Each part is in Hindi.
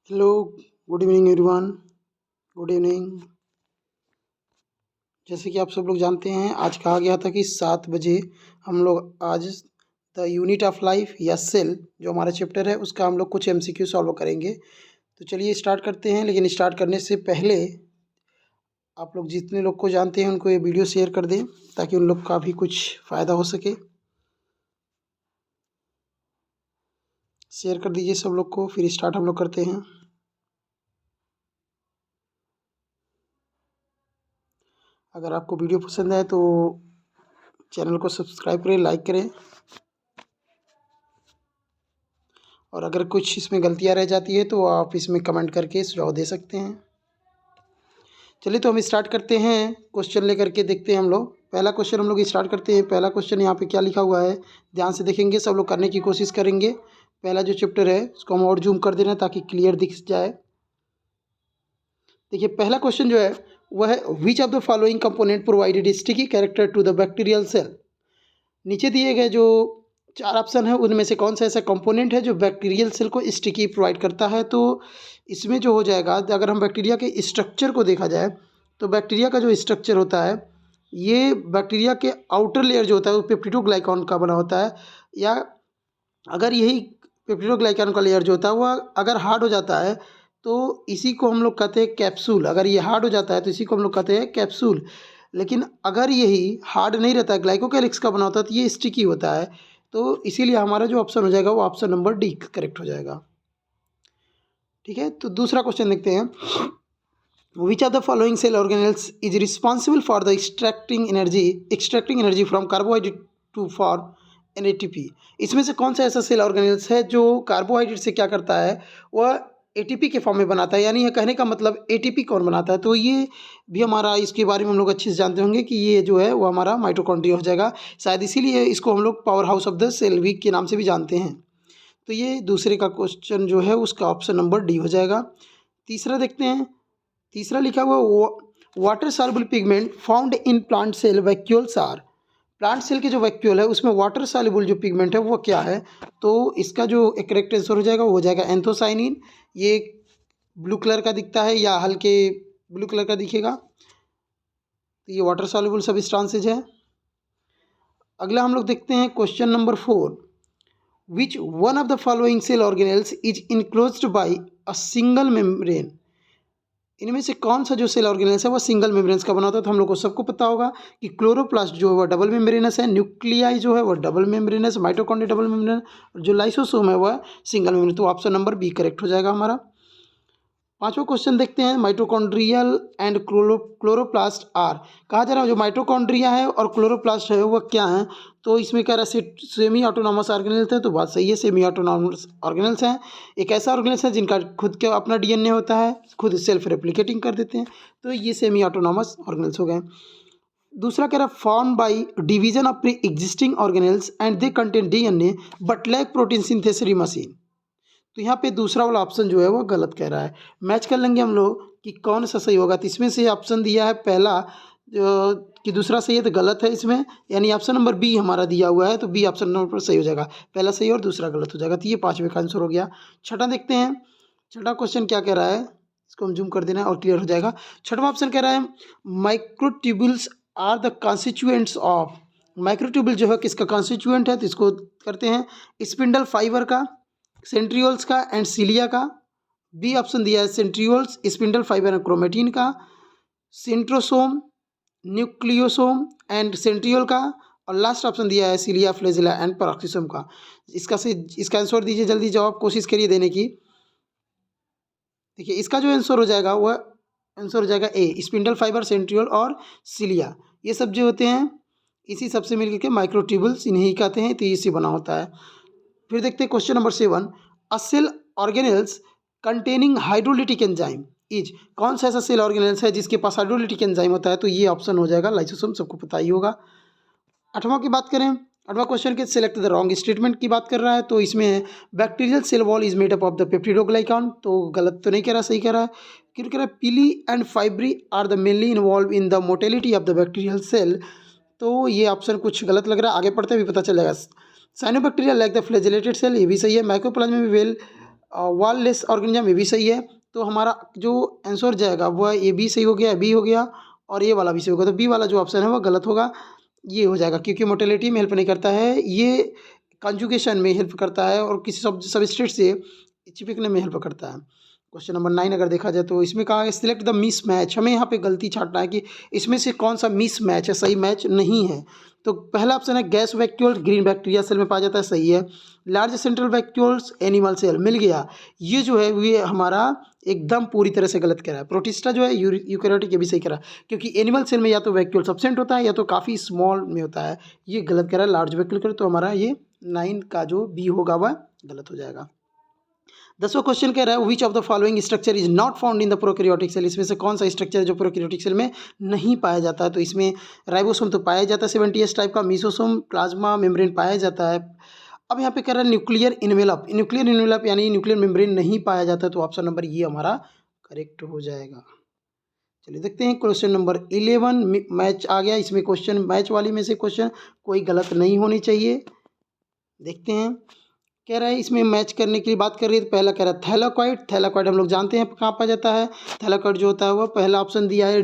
Hello, good evening everyone. Good evening. जैसे कि आप सब लोग जानते हैं, आज कहा गया था कि 7 बजे हम लोग आज द यूनिट ऑफ लाइफ या सेल जो हमारा चैप्टर है उसका हम लोग कुछ एमसीक्यू सॉल्व करेंगे। तो चलिए स्टार्ट करते हैं, लेकिन स्टार्ट करने से पहले आप लोग जितने लोग को जानते हैं उनको ये वीडियो शेयर कर दें ताकि उन लोग का भी कुछ फ़ायदा हो सके। शेयर कर दीजिए सब लोग को, फिर स्टार्ट हम लोग करते हैं। अगर आपको वीडियो पसंद आए तो चैनल को सब्सक्राइब करें, लाइक करें, और अगर कुछ इसमें गलतियाँ रह जाती है तो आप इसमें कमेंट करके सुझाव दे सकते हैं। चलिए तो हम स्टार्ट करते हैं, क्वेश्चन लेकर के देखते हैं हम लोग। पहला क्वेश्चन हम लोग स्टार्ट करते हैं। पहला क्वेश्चन यहाँ पे क्या लिखा हुआ है, ध्यान से देखेंगे, सब लोग करने की कोशिश करेंगे। पहला जो चैप्टर है उसको हम और जूम कर देना ताकि क्लियर दिख जाए। देखिए पहला क्वेश्चन जो है वह है, which of the following component provided sticky character to the bacterial cell. नीचे दिए गए जो 4 ऑप्शन है उनमें से कौन सा ऐसा कंपोनेंट है जो बैक्टीरियल सेल को स्टिकी प्रोवाइड करता है। तो इसमें जो हो जाएगा, अगर हम बैक्टीरिया के स्ट्रक्चर को देखा जाए तो बैक्टीरिया का जो स्ट्रक्चर होता है, ये बैक्टीरिया के आउटर लेयर जो होता है वो पेप्टिडोग्लाइकॉन का बना होता है। या अगर यही पेप्टिडोग्लाइकॉन का लेयर जो होता है वो अगर हार्ड हो जाता है तो इसी को हम लोग कहते हैं कैप्सूल। अगर ये हार्ड हो जाता है तो इसी को हम लोग कहते हैं कैप्सूल। लेकिन अगर यही हार्ड नहीं रहता है, ग्लाइकोकैलिक्स का बना होता है, तो ये स्टिकी होता है। तो इसीलिए हमारा जो ऑप्शन हो जाएगा वो ऑप्शन नंबर डी करेक्ट हो जाएगा। ठीक है, तो दूसरा क्वेश्चन देखते हैं। Which of the following cell organelles is responsible for the extracting energy from carbohydrate to for an ATP. इसमें से कौन सा ऐसा सेल ऑर्गेनेल्स है जो कार्बोहाइड्रेट से क्या करता है, वह एटीपी के फॉर्म में बनाता है। यानी यह कहने का मतलब एटीपी कौन बनाता है, तो ये भी हमारा, इसके बारे में हम लोग अच्छे से जानते होंगे कि ये जो है वो हमारा माइटोकॉन्ड्रिया हो जाएगा। शायद इसीलिए इसको हम लोग power house of the cell भी के नाम से भी जानते हैं। तो ये दूसरे का क्वेश्चन जो है उसका ऑप्शन नंबर डी हो जाएगा। तीसरा देखते हैं। तीसरा लिखा हुआ, water soluble pigment found in plant cell vacuoles are. Plant cell के जो वैक्यूल है उसमें वाटर सॉल्युबल जो पिगमेंट है वो क्या है। तो इसका जो करेक्ट आंसर हो जाएगा वो हो जाएगा एंथोसाइनिन। ये ब्लू कलर का दिखता है या हल्के ब्लू कलर का दिखेगा, तो ये वाटर सॉल्युबल सब्सटेंसेज है। अगला हम लोग देखते हैं question number 4। Which one of the following cell organelles is enclosed by a single membrane. इनमें से कौन सा जो सेल ऑर्गेनेल्स है वो सिंगल मेम्ब्रेन्स का बना होता है। तो हम लोग को सबको पता होगा कि क्लोरोप्लास्ट जो है वह डबल मेम्ब्रेनस है, न्यूक्लियाई जो है वह double membranous, mitochondria double membranous, और जो लाइसोसोम है वह सिंगल मेम्ब्रेन। तो ऑप्शन नंबर बी करेक्ट हो जाएगा हमारा। पांचवा क्वेश्चन देखते हैं। Mitochondrial and chloroplast are. कहा जा रहा है जो माइटोकॉन्ड्रिया है और क्लोरोप्लास्ट है वह क्या है। तो इसमें कह रहा है सेमी ऑटोनॉमस ऑर्गेनेल्स है, तो बात सही है, सेमी ऑटोनॉमस ऑर्गेनेल्स हैं। एक ऐसा ऑर्गेनेल्स है जिनका खुद का अपना डीएनए होता है, खुद सेल्फ रेप्लिकेटिंग कर देते हैं, तो ये सेमी ऑटोनॉमस ऑर्गेनेल्स हो गए। दूसरा कह रहा है form by division of pre existing organelles and they contain DNA but lack protein synthesis machine. तो यहाँ पे दूसरा वाला ऑप्शन जो है वो गलत कह रहा है। मैच कर लेंगे हम लोग कि कौन सा सही होगा। तो इसमें से ऑप्शन दिया है पहला कि दूसरा सही है, तो गलत है इसमें, यानी ऑप्शन नंबर बी हमारा दिया हुआ है, तो बी ऑप्शन नंबर पर सही हो जाएगा। पहला सही और दूसरा गलत हो जाएगा, तो ये पाँचवें का आंसर हो गया। छठा देखते हैं। छठा क्वेश्चन क्या कह रहा है, इसको हम जूम कर देना और क्लियर हो जाएगा। छठवां ऑप्शन कह रहा है microtubules are the constituents of. Microtubule जो है किसका कॉन्स्टिट्यूएंट है, तो इसको करते हैं स्पिंडल फाइबर का, सेंट्रियोल्स का एंड सीलिया का। बी ऑप्शन दिया है centrioles, spindle fibre and chromatin का, सेंट्रोसोम, न्यूक्लियोसोम एंड सेंट्रियोल का, और लास्ट ऑप्शन दिया है सीलिया, फ्लैजेला एंड पेरोक्सिसोम का। इसका आंसर दीजिए, जल्दी जवाब कोशिश करिए देने की। देखिए इसका जो आंसर हो जाएगा वह आंसर हो जाएगा ए, स्पिंडल फाइबर, सेंट्रियोल और सीलिया। ये सब जो होते हैं इसी सबसे मिलकर के माइक्रोट्यूबुल्स इन्हीं कहते हैं, तो इससे बना होता है। फिर देखते हैं question number 7। A cell organelles containing hydrolytic enzyme is. कौन सा ऐसा सेल ऑर्गेनेल्स है जिसके पास हाइड्रोलिटिक एंजाइम होता है, तो ये ऑप्शन हो जाएगा लाइसोसोम, सबको पता ही होगा। आठवां की बात करें, आठवां क्वेश्चन के सिलेक्ट द रॉन्ग स्टेटमेंट की बात कर रहा है। तो इसमें bacterial cell wall is made up of the peptidoglycan, तो गलत तो नहीं कह रहा, सही कह रहा है। क्यों कह रहा है pili and fimbriae are the mainly involve in the motility of the bacterial cell, तो ये ऑप्शन कुछ गलत लग रहा है, आगे पढ़ते भी पता चलेगा। Cyanobacteria like the flagellated cell, ये भी सही है। माइकोप्लाज्मा वेल वॉल-लेस ऑर्गेनिज्म ये भी सही है। तो हमारा जो आंसर जाएगा वह ए बी सही हो गया, बी हो गया और ये वाला भी सही होगा। तो बी वाला जो ऑप्शन है वो गलत होगा, ये हो जाएगा क्योंकि मोटिलिटी में हेल्प नहीं करता है, ये कंजुगेशन में हेल्प करता है और किसी सबस्ट्रेट से चिपकने में हेल्प करता है। क्वेश्चन नंबर 9 अगर देखा जाए तो इसमें कहा है सिलेक्ट द मिस मैच। हमें यहाँ पे गलती छांटना है कि इसमें से कौन सा मिस मैच है, सही मैच नहीं है। तो पहला ऑप्शन है gas vacuole green bacteria cell में पाया जाता है, सही है। Large central vacuoles animal cell, मिल गया। ये जो है ये हमारा एकदम पूरी तरह से गलत कह रहा है। प्रोटिस्टा जो है यूकैरियोटिक, ये भी सही कह रहा है क्योंकि एनिमल सेल में या तो वैक्यूल सब्सेंट होता है या तो काफ़ी स्मॉल में होता है। ये गलत कह रहा है, लार्ज वैक्यूल करे तो हमारा ये 9 का जो बी होगा वह गलत हो जाएगा। 10वां क्वेश्चन कह रहा है which of the following structure is not found in the prokaryotic cell. इसमें से कौन सा स्ट्रक्चर है जो प्रोकैरियोटिक सेल में नहीं पाया जाता है। तो इसमें राइबोसोम तो पाया जाता है 70S टाइप का, मीसोसोम प्लाज्मा मेम्ब्रेन पाया जाता है। अब यहाँ पे कह रहा है न्यूक्लियर इनवेलप, न्यूक्लियर इनवेलप यानी न्यूक्लियर मेम्ब्रेन नहीं पाया जाता है। तो ऑप्शन नंबर ये हमारा करेक्ट हो जाएगा। चलिए देखते हैं क्वेश्चन नंबर 11 मैच आ गया। इसमें क्वेश्चन मैच वाली में से क्वेश्चन कोई गलत नहीं होनी चाहिए। देखते हैं, कह रहा है इसमें मैच करने की बात कर रही है। तो पहला कह रहा है थैलाकॉइड, थैलाकॉइड हम लोग जानते हैं कहाँ पाया जाता है। थैलाकॉइड जो होता है वो पहला ऑप्शन दिया है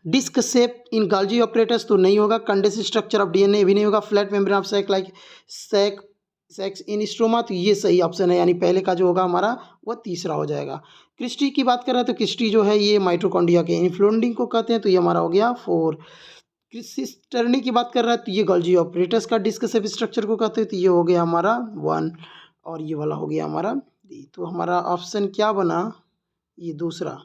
disc shape in Golgi operators, तो नहीं होगा। कंडेंस स्ट्रक्चर ऑफ डीएनए भी नहीं होगा। Flat membrane of sac like sac sacs in stroma, तो ये सही ऑप्शन है, यानी पहले का जो होगा हमारा वो तीसरा हो जाएगा। क्रिस्टी की बात कर रहा है तो क्रिस्टी जो है ये माइटोकॉन्ड्रिया के इनफ्लोडिंग को कहते हैं, तो ये हमारा हो गया 4। क्रिस्टर्नी की बात कर रहा है तो ये गोल्जी ऑपरेटर्स का डिस्क शेप स्ट्रक्चर को कहते हैं, तो ये हो गया हमारा 1 और ये वाला हो गया हमारा डी। तो हमारा ऑप्शन क्या बना, ये दूसरा।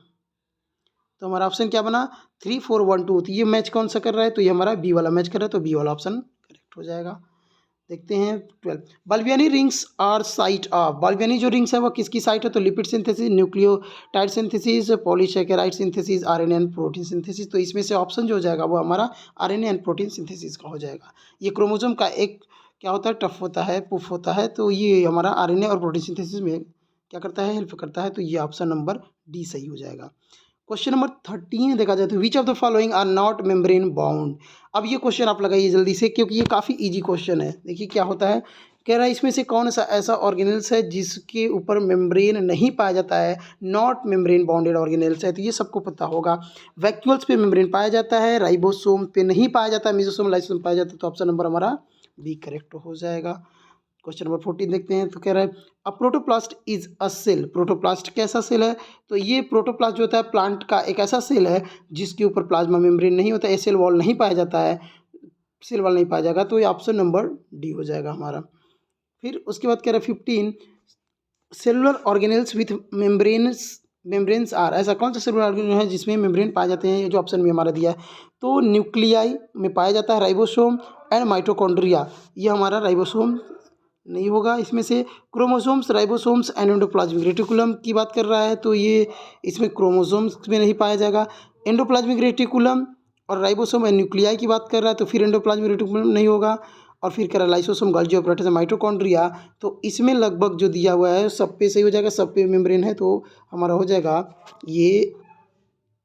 तो हमारा ऑप्शन क्या बना 3 4 1 2। तो ये मैच कौन सा कर रहा है, तो ये हमारा बी वाला मैच कर रहा है, तो बी वाला ऑप्शन करेक्ट हो जाएगा। देखते हैं 12 बल्बियानी रिंग्स आर साइट ऑफ। बल्बियानी जो रिंग्स है वो किसकी साइट है, तो lipid synthesis, nucleotide synthesis, polysaccharide synthesis, RNA and protein synthesis. तो इसमें से ऑप्शन जो हो जाएगा वो हमारा आरएनए एंड प्रोटीन सिंथेसिस का हो जाएगा। ये क्रोमोसोम का एक क्या होता है, टफ होता है, पुफ होता है, तो ये हमारा आरएनए और प्रोटीन सिंथेसिस में क्या करता है, हेल्प करता है। तो ये ऑप्शन नंबर डी सही हो जाएगा। क्वेश्चन नंबर 13 देखा जाए तो which of the following are not membrane bound. अब ये क्वेश्चन आप लगाइए जल्दी से क्योंकि ये काफ़ी इजी क्वेश्चन है। देखिए क्या होता है, कह रहा है इसमें से कौन सा ऐसा ऑर्गेनेल्स है जिसके ऊपर मेम्ब्रेन नहीं पाया जाता है, नॉट मेम्ब्रेन बाउंडेड ऑर्गेनेल्स है। तो ये सबको पता होगा। वैक्यूल्स पे मेम्ब्रेन पाया जाता है, राइबोसोम पे नहीं पाया जाता है, मेसोसोम लाइसोसोम पाया जाता है। तो ऑप्शन नंबर हमारा बी करेक्ट हो जाएगा। क्वेश्चन नंबर 14 देखते हैं। तो कह रहा है a protoplast is a cell. Protoplast कैसा सेल है, तो ये प्रोटोप्लास्ट जो होता है प्लांट का एक ऐसा सेल है जिसके ऊपर प्लाज्मा मेम्ब्रेन नहीं होता है, सेल वॉल नहीं पाया जाता है, सेल वॉल नहीं पाया जाएगा। तो ये ऑप्शन नंबर डी हो जाएगा हमारा। फिर उसके बाद कह रहा है 15 cellular organelles with membranes are. ऐसा कौन सा सेलुलर ऑर्गेनेल है जिसमें मेम्ब्रेन पाए जाते हैं, ये जो ऑप्शन में हमारा दिया है। तो न्यूक्लियाई में पाया जाता है राइबोसोम एंड माइटोकॉन्ड्रिया, ये हमारा राइबोसोम नहीं होगा। इसमें से chromosomes, ribosomes and endoplasmic reticulum की बात कर रहा है, तो ये इसमें क्रोमोसोम्स में नहीं पाया जाएगा। एंडोप्लाज्मिक रेटिकुलम और राइबोसोम एंड न्यूक्लियाई की बात कर रहा है, तो फिर एंडोप्लाज्मिक रेटिकुलम नहीं होगा। और फिर कह रहा है लाइसोसोम, गोल्जी ऑपरेटर्स, माइटोकॉन्ड्रिया, तो इसमें लगभग जो दिया हुआ है सब पे सही हो जाएगा, सब पे मेम्ब्रेन है, तो हमारा हो जाएगा ये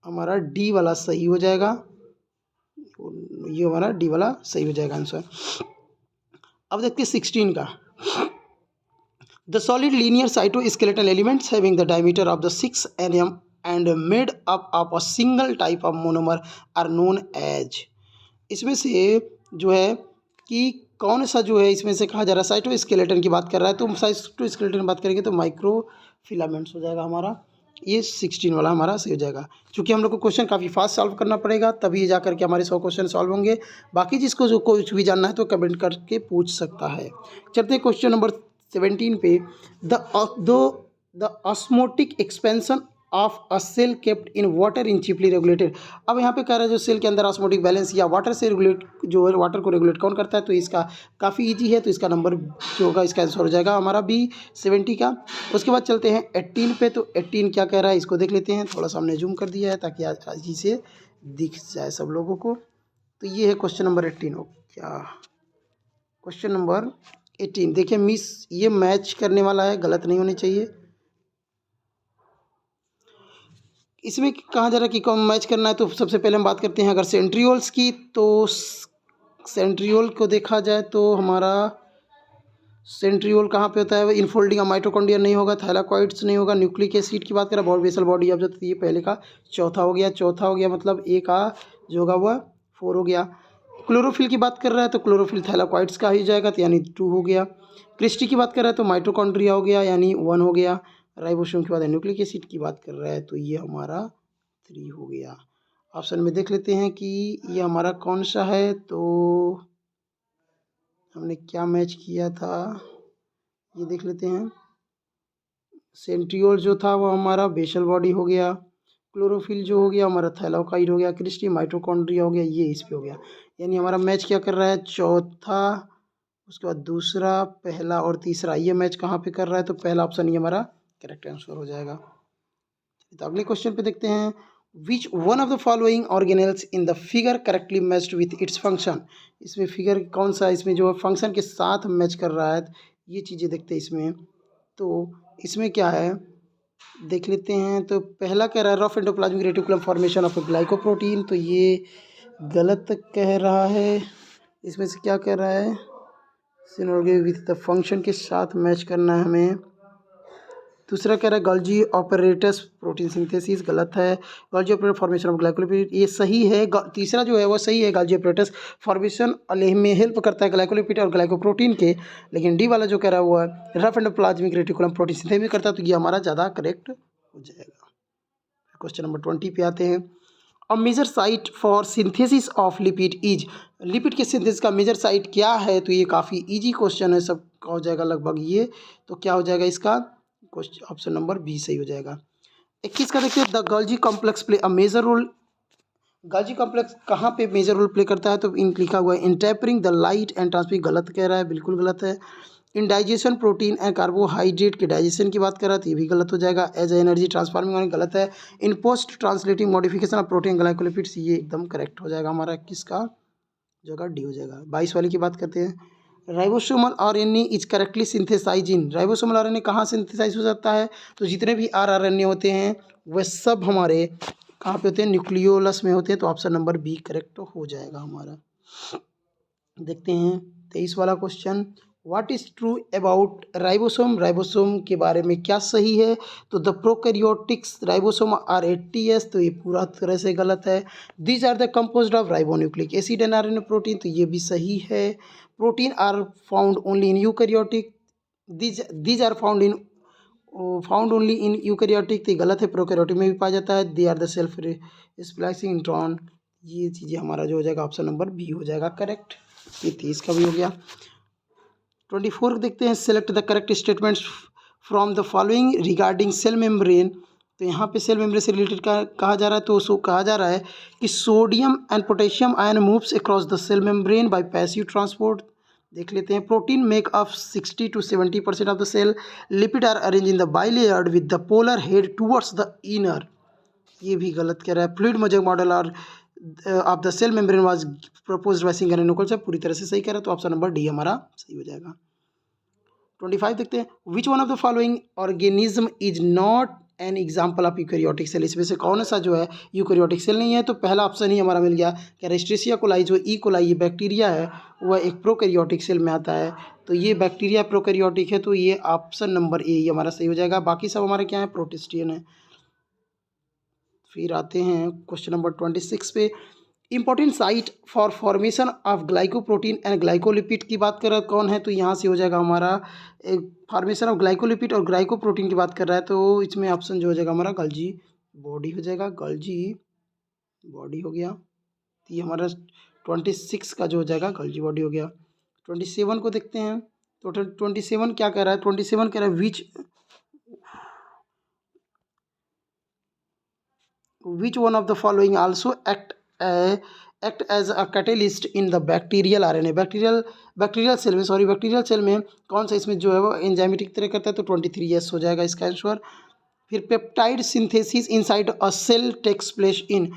हमारा डी वाला सही हो जाएगा। ये हमारा डी वाला सही हो जाएगा आंसर। अब देखते हैं 16 का। The solid linear cytoskeletal elements having the diameter of the 6 nm and made up of a single type of monomer are known as। इसमें से जो है कि कौन सा जो है इसमें से कहा जा रहा है साइटोस्केलेटन की बात कर रहा है, तो साइटोस्केलेटन की बात करेंगे तो माइक्रो फिलामेंट्स हो जाएगा हमारा। ये 16 वाला हमारा सही हो जाएगा। क्योंकि हम लोग को क्वेश्चन काफ़ी फास्ट सॉल्व करना पड़ेगा तभी जा करके हमारे 100 क्वेश्चन सॉल्व होंगे। बाकी जिसको जो कुछ भी जानना है तो कमेंट करके पूछ सकता है। चलते हैं क्वेश्चन नंबर 17 पे। The osmotic expansion of a cell kept in water in chiefly regulated. अब यहाँ पे कह रहा है जो सेल के अंदर ऑस्मोटिक बैलेंस या वाटर से रेगुलेट जो है वाटर को रेगुलेट कौन करता है, तो इसका काफ़ी इजी है, तो इसका नंबर जो होगा इसका आंसर हो जाएगा हमारा बी 70 का। उसके बाद चलते हैं 18 पे। तो 18 क्या कह रहा है इसको देख लेते हैं। थोड़ा सा हमने जूम कर दिया है ताकि इजी से दिख जाए सब लोगों को। तो ये है क्वेश्चन नंबर 18 हो क्या, क्वेश्चन नंबर 18 देखिए मिस ये मैच करने वाला है, गलत नहीं होनी चाहिए। इसमें कहा जा रहा है कि कौन मैच करना है, तो सबसे पहले हम बात करते हैं अगर सेंट्रियोल्स की। तो सेंट्रियोल को देखा जाए तो हमारा सेंट्रियोल कहाँ पे होता है, इनफोल्डिंग ऑफ माइटोकॉन्ड्रिया नहीं होगा, थाइलाकॉइड्स नहीं होगा, न्यूक्लिक एसिड की बात करें, बहुत बेसल बॉडी ऑफ जाती है, ये पहले का चौथा हो गया मतलब ए का जो होगा वह 4 हो गया। क्लोरोफिल की बात कर रहा है तो क्लोरोफिल थाइलाकॉइड्स का ही जाएगा तो यानी 2 हो गया। क्रिस्टी की बात कर रहा है तो माइटोकॉन्ड्रिया हो गया यानी 1 हो गया। राइबोसोम की बात है, न्यूक्लिक एसिड की बात कर रहा है तो ये हमारा 3 हो गया। ऑप्शन में देख लेते हैं कि ये हमारा कौन सा है, तो हमने क्या मैच किया था ये देख लेते हैं। सेंट्रियोल जो था वो हमारा बेसल बॉडी हो गया, क्लोरोफिल जो हो गया हमारा थैलाकोइड हो गया, क्रिस्टी माइटोकॉन्ड्रिया हो गया, ये इस पे हो गया। यानी हमारा मैच क्या कर रहा है, चौथा, उसके बाद दूसरा, पहला और तीसरा, ये मैच कहाँ पे कर रहा है, तो पहला ऑप्शन ये हमारा करेक्ट आंसर हो जाएगा। तो अगले क्वेश्चन पे देखते हैं, which one of the following organelles in the figure correctly matched with its function. इसमें फिगर कौन सा इसमें जो फंक्शन के साथ मैच कर रहा है, ये चीज़ें देखते हैं इसमें। तो इसमें क्या है देख लेते हैं। तो पहला कह रहा है rough endoplasmic reticulum formation of glycoprotein, तो ये गलत कह रहा है। इसमें से क्या कह रहा है, सिनर्जी विथ द फंक्शन के साथ मैच करना है हमें। दूसरा कह रहा है गॉल्जी ऑपरेटस प्रोटीन सिंथेसिस, गलत है। Golgi operator formation of glycolipid ये सही है। तीसरा जो है वो सही है, गॉल्जी ऑपरेटस फॉर्मेशन में हेल्प करता है ग्लाइकोलिपिड और ग्लाइकोप्रोटीन के। लेकिन डी वाला जो कह रहा है वो है rough endoplasmic reticulum protein synthesis करता है, तो ये हमारा ज़्यादा करेक्ट हो जाएगा। क्वेश्चन नंबर 20 पे आते हैं। A major site for synthesis of lipid is, lipid के सिंथेसिस का मेजर साइट क्या है, तो ये काफ़ी इजी क्वेश्चन है, सब का हो जाएगा लगभग ये। तो क्या हो जाएगा इसका क्वेश्चन, ऑप्शन नंबर बी सही हो जाएगा। 21 का देखिए, the Golgi complex play a major role. Golgi complex कहाँ पे मेजर रोल प्ले करता है, तो इन लिखा हुआ है in tempering the light and transmit, गलत कह रहा है, बिल्कुल गलत है। In digestion protein and carbohydrate के डाइजेशन की बात कर रहा था, ये भी गलत हो जाएगा। एज एनर्जी ट्रांसफार्मिंग गलत है। In post translating modification of protein glycolipids, ये एकदम करेक्ट हो जाएगा हमारा, किसका जगह डी हो जाएगा। 22 वाले की बात करते हैं। Ribosomal RNA is correctly synthesize in, ribosomal RNA कहाँ सिंथेसाइज हो जाता है, तो जितने भी आरएनए होते हैं वह सब हमारे कहाँ पे होते हैं, न्यूक्लियोलस में होते हैं, तो ऑप्शन नंबर बी करेक्ट हो जाएगा हमारा। देखते हैं 23 वाला question, what is true about ribosome, ribosome के बारे में क्या सही है, तो the prokaryotics ribosome are eighty S, तो ये पूरा तरह से गलत है। These are the composed of ribonucleic acid and RNA protein, तो ये भी सही है। Protein are found only in eukaryotic, these are found only in eukaryotic, तो गलत है, प्रोकैरियोटिक में भी पाया जाता है। They are the self splicing intron, ये चीज़ें हमारा जो हो जाएगा ऑप्शन नंबर बी हो जाएगा करेक्ट। ये 30 का भी हो गया। 24 देखते हैं, select the correct statements from the following regarding cell membrane, तो यहाँ पे सेल मेम्ब्रेन से रिलेटेड का कहा जा रहा है, तो उसको कहा जा रहा है कि sodium and potassium ion moves across the cell membrane by passive transport. देख लेते हैं, protein make up 60 to 70% of the cell, lipid are arrange in the bilayered with the polar head towards the inner, ये भी गलत कह रहा है। फ्लूइड मोजेक मॉडल और of the cell membrane was proposed by Singer and Nicolson, पूरी तरह से सही कह रहा है, तो ऑप्शन नंबर डी हमारा सही हो जाएगा। 25 देखते हैं, which one of the following organism is not an example of eukaryotic cell, इसमें से कौन सा जो है यूकैरियोटिक सेल नहीं है, तो पहला ऑप्शन ही हमारा मिल गया कि रेस्ट्रेसिया कोलाई, जो ई कोलाई ये बैक्टीरिया है वह एक प्रोकैरियोटिक सेल में आता है, तो ये बैक्टीरिया प्रोकैरियोटिक है, तो ये ऑप्शन नंबर ए ही हमारा सही हो जाएगा। बाकी सब हमारे क्या है, प्रोटिस्टियन है। फिर आते हैं क्वेश्चन नंबर 26 पे, important site for formation of glycoprotein and glycolipid की बात कर रहा है कौन है, तो यहाँ से हो जाएगा हमारा फॉर्मेशन ऑफ ग्लाइकोलिपिड और ग्लाइकोप्रोटीन की बात कर रहा है, तो इसमें ऑप्शन जो हो जाएगा हमारा गल्जी बॉडी हो जाएगा, गल्जी बॉडी हो गया। तो ये हमारा 26 का जो हो जाएगा गल्जी बॉडी हो गया। 27 को देखते हैं, तो 27 क्या कह रहा है, 27 कह रहा है which one of the following also act as a catalyst in the bacterial RNA, bacterial cell में कौन सा इसमें जो है वो एंजाइमेटिक तरह करता है, तो 23 यस हो जाएगा इसका आंसर। फिर peptide synthesis inside a cell takes place in,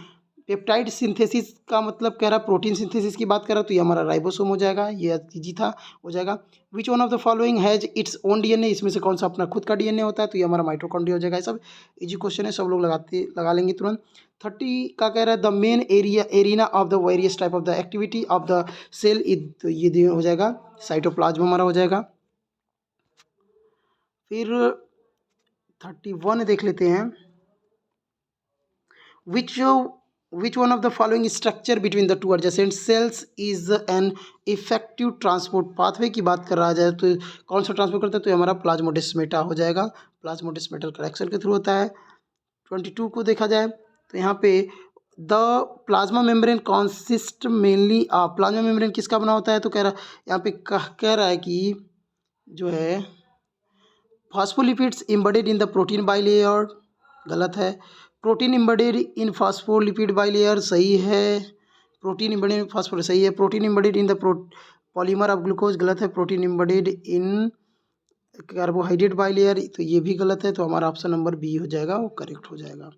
peptide synthesis का मतलब कह रहा है प्रोटीन सिंथेसिस की बात कर रहा है, तो ये हमारा राइबोसोम हो जाएगा, ये इजी था हो जाएगा। विच one of the following has its own DNA, इसमें से कौन सा अपना खुद का डीएनए होता है, तो ये हमारा माइटोकॉन्ड्रिया हो जाएगा। ये सब इजी क्वेश्चन है, सब लोग लगा लेंगे तुरंत। 30 का कह रहा है the main arena of the various type of the activity of the cell, तो ये हो जाएगा साइटोप्लाज्म हमारा हो जाएगा। फिर 31 देख लेते हैं। which one of the following structure between the two adjacent cells is an effective transport pathway की बात कर रहा जाए तो कौन सा ट्रांसपोर्ट करता है, तो ये हमारा प्लाज्मोडेस्माटा हो जाएगा। प्लाज्मोडेस्माटा करेक्शन के थ्रू होता है। 22 को देखा जाए तो यहाँ पे the plasma membrane consist mainly plasma membrane किसका बना होता है, तो कह रहा यहाँ पे कह रहा है कि जो है phospholipids embedded in the protein bilayer, गलत है। Protein embedded in phospholipid bilayer, सही है। प्रोटीन इम्बेडेड इन फॉस्फोर, सही है। Protein embedded in the polymer of glucose, गलत है। Protein embedded in carbohydrate bilayer, तो ये भी गलत है। तो हमारा ऑप्शन नंबर बी हो जाएगा, वो करेक्ट हो जाएगा।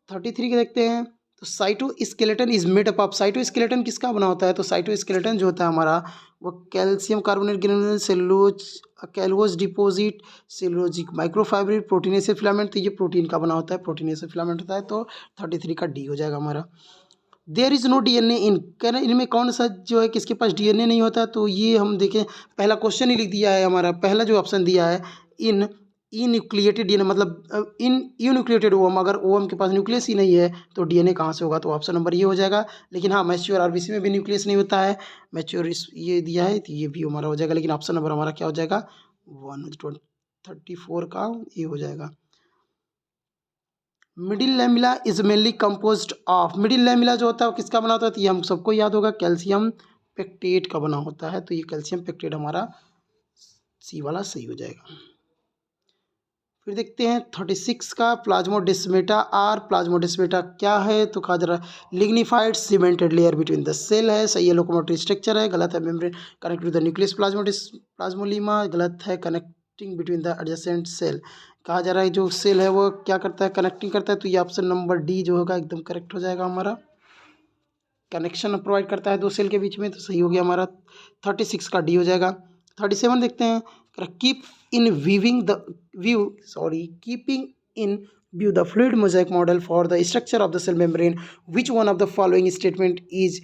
33 के देखते हैं। तो cytoskeleton is made up of, cytoskeleton किसका बना होता है, तो साइटोस्केलेटन जो होता है हमारा वो calcium carbonate granule, cellulose callose deposit, cellulosic microfibril, proteinaceous filament, तो ये प्रोटीन का बना होता है, प्रोटीनेसिस फिलामेंट होता है। तो 33 का डी हो जाएगा हमारा। There is no DNA in, कहना इनमें कौन सा जो है किसके पास डीएनए नहीं होता, तो ये हम देखें पहला क्वेश्चन ही लिख दिया है हमारा, पहला जो ऑप्शन दिया है इन न्यूक्लिएटेड डीएनए, मतलब इन न्यूक्लिएटेड ओवम, अगर ओवम के पास न्यूक्लियस ही नहीं है तो डीएनए कहाँ से होगा, तो ऑप्शन नंबर ये हो जाएगा। लेकिन हाँ मैच्योर आरबीसी में भी न्यूक्लियस नहीं होता है, मैच्योर ये दिया है तो ये भी हमारा हो जाएगा। लेकिन ऑप्शन नंबर हमारा क्या हो जाएगा, 134 का ये हो जाएगा। Middle lamella is mainly composed of, middle lamella जो होता है वो किसका बना होता है, तो ये हम सबको याद होगा कैल्शियम पेक्टेट का बना होता है। तो ये कैल्शियम पेक्टेट हमारा सी वाला सही हो जाएगा। फिर देखते हैं 36 का प्लाज्मोडेस्माटा आर, प्लाज्मोडेस्माटा क्या है, तो कहा जा रहा है lignified cemented layer between the cell है, सही है। लोकोमोटरी स्ट्रक्चर है, गलत है। Membrane connect to the nucleus plasmalemma, गलत है। Connecting between the adjacent cell, कहा जा रहा है जो सेल है वो क्या करता है, कनेक्टिंग करता है। तो ये ऑप्शन नंबर डी जो होगा एकदम करेक्ट हो जाएगा हमारा, कनेक्शन प्रोवाइड करता है दो सेल के बीच में, तो सही हो गया हमारा। 36 का डी हो जाएगा। 37 देखते हैं। Keep in weaving the keeping in view the fluid mosaic model for the structure of the cell membrane, which one of the following statement is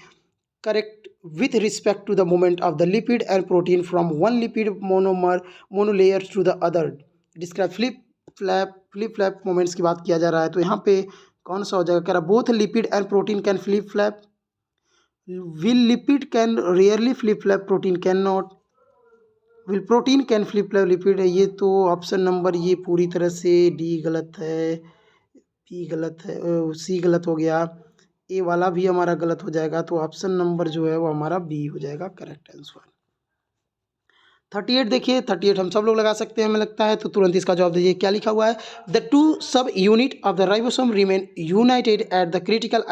correct with respect to the movement of the lipid and protein from one lipid monolayer to the other, describe flip flap moments की बात किया जा रहा है। तो यहाँ पे कौन सा हो जाएगा, कह रहा both lipid and protein can flip flap, will lipid can rarely flip flap, protein can not, will protein can flip flap lipid है। ये तो ऑप्शन नंबर ये पूरी तरह से डी गलत है, बी गलत है, सी गलत हो गया, ए वाला भी हमारा गलत हो जाएगा। तो ऑप्शन नंबर जो है वो हमारा बी हो जाएगा करेक्ट आंसर। 38 देखिए, 38 हम सब लोग लगा सकते हैं हमें लगता है, तो तुरंत इसका जवाब दीजिए। क्या लिखा हुआ है, द टू सब unit of the ribosome remain United at the critical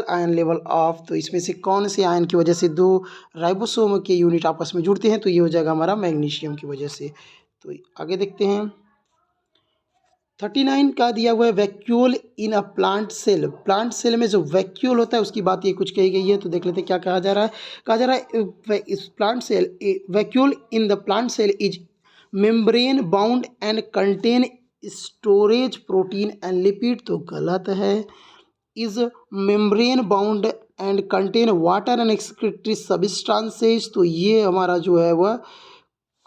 ion level of, तो इसमें से कौन से आयन की वजह से दो राइबोसोम के यूनिट आपस में जुड़ते हैं, तो ये हो जाएगा हमारा मैग्नीशियम की वजह से। तो आगे देखते हैं। 39 का दिया हुआ है vacuole in a plant cell, plant cell में जो वैक्यूल होता है उसकी बात ये कुछ कही गई है, तो देख लेते हैं क्या कहा जा रहा है। कहा जा रहा है इस plant cell, vacuole in the plant cell is membrane bound and contain storage protein and lipid, तो गलत है। Is membrane bound and contain water and excretory substances, तो ये हमारा जो है वह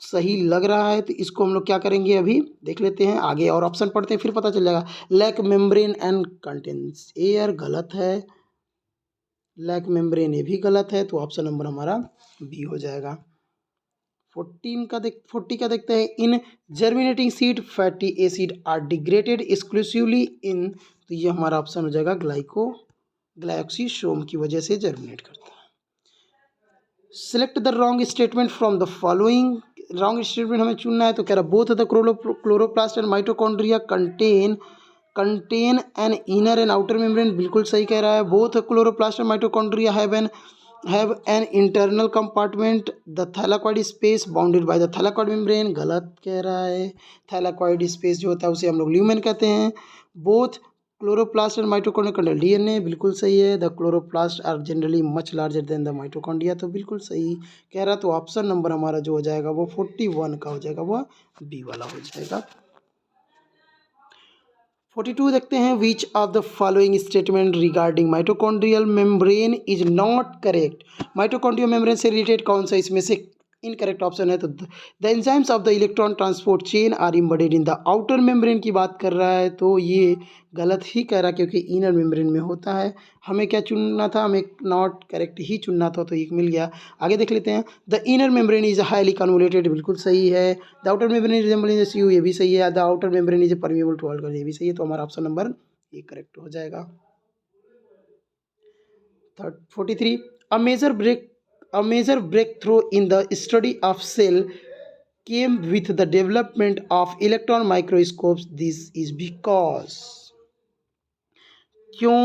सही लग रहा है। तो इसको हम लोग क्या करेंगे अभी देख लेते हैं, आगे और ऑप्शन पढ़ते हैं फिर पता चल जाएगा। Lack membrane and contains air, गलत है। लैक मेम्ब्रेन ये भी गलत है, तो ऑप्शन नंबर हमारा बी हो जाएगा। 40 का देखते हैं। In germinating seed fatty acid are degraded exclusively in, तो ये हमारा ऑप्शन हो जाएगा ग्लाइकोक्सिशोम की वजह से जर्मिनेट करता है। Select the wrong statement from the following, wrong statement हमें चुनना है। तो कह रहा both the chloroplast and mitochondria contain an inner and outer membrane, बिल्कुल सही कह रहा है। Both chloroplast and mitochondria have an internal compartment the thylakoid space bounded by the thylakoid membrane, गलत कह रहा है। थैलाकॉइड स्पेस जो होता है उसे हम लोग ल्यूमेन कहते हैं। Both chloroplast and mitochondria contain DNA, बिल्कुल सही है। The chloroplast are generally much larger than the mitochondria, तो बिल्कुल सही कह रहा। तो ऑप्शन नंबर हमारा जो हो जाएगा वो 41 का हो जाएगा, वह बी वाला हो जाएगा। 42 देखते हैं। Which of the following statement regarding mitochondrial membrane is not correct, mitochondrial membrane से रिलेटेड कौन सा इसमें से इनकरेक्ट ऑप्शन है। तो the enzymes of the electron transport chain are embedded in the outer membrane की बात कर रहा है, तो ये गलत ही कह रहा है क्योंकि इनर मेम्ब्रेन में होता है। हमें क्या चुनना था, हमें नॉट करेक्ट ही चुनना था, तो एक मिल गया। आगे देख लेते हैं। The inner membrane is highly convoluted, बिल्कुल सही है। The outer membrane resembling U, ये भी सही है। The outer membrane is permeable to all, ये भी सही है। तो हमारा ऑप्शन नंबर ये करेक्ट हो जाएगा। 43 a major breakthrough in the study of cell came with the development of electron microscopes. This is because, क्यों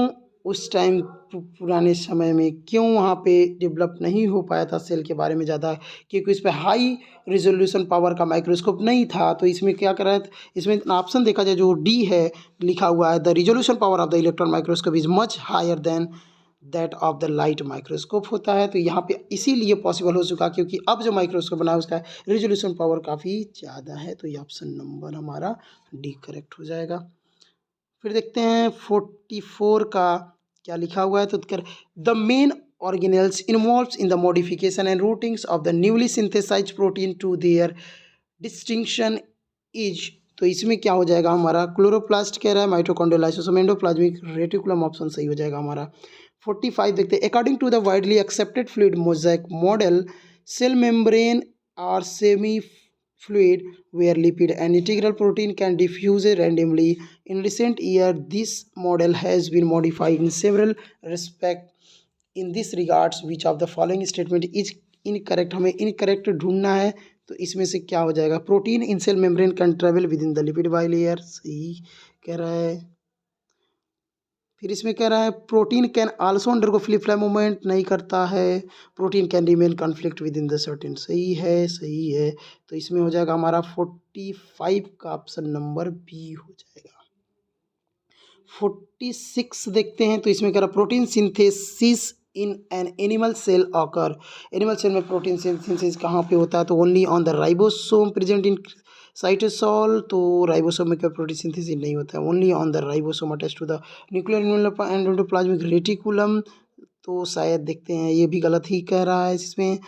उस टाइम पुराने समय में क्यों वहाँ पे डेवलप नहीं हो पाया था सेल के बारे में ज़्यादा, क्योंकि इस पर हाई रिजोल्यूशन पावर का माइक्रोस्कोप नहीं था। तो इसमें क्या कर रहा है, इसमें ऑप्शन देखा जाए जो डी है लिखा हुआ है, the resolution power of the electron microscope is much higher than that of the light microscope होता है। तो यहाँ पे इसीलिए पॉसिबल हो चुका क्योंकि अब जो माइक्रोस्कोप बना है उसका रिजोल्यूशन पावर काफ़ी ज़्यादा है। तो ये ऑप्शन नंबर हमारा डी करेक्ट हो जाएगा। फिर देखते हैं 44 का क्या लिखा हुआ है। तो the main organelles involves in the modification and routings of the newly synthesised protein to their distinction is, तो इसमें क्या हो जाएगा हमारा, क्लोरोप्लास्ट कह रहा है, mitochondrial lysosome endoplasmic reticulum, option सही हो जाएगा हमारा। 45 देखते हैं। According to the widely accepted fluid mosaic model, cell membrane are semi fluid where lipid and integral protein can diffuse randomly. In recent years, this model has been modified in several respects. In this regards, which of the following statement is incorrect? हमें incorrect ढूंढना है, तो इसमें से क्या हो जाएगा, protein in cell membrane can travel with in the lipid bilayer, सही कह रहा है। फिर इसमें कह रहा है protein can also undergo flip flap movement, नहीं करता है। Protein can remain conflict with in the certain, सही है सही है। तो इसमें हो जाएगा हमारा 45 का ऑप्शन नंबर बी हो जाएगा। 46 देखते हैं। तो इसमें कह रहा protein synthesis in an animal cell occur, animal cell में प्रोटीन सिंथेसिस कहाँ पे होता है, तो only on the ribosome present in cytosol, तो राइबोसोम में क्या प्रोटीन सिंथेसिस नहीं होता है, only on the ribosome attach to the nuclear endoplasmic reticulum. तो शायद देखते हैं, ये भी गलत ही कह रहा है इसमें।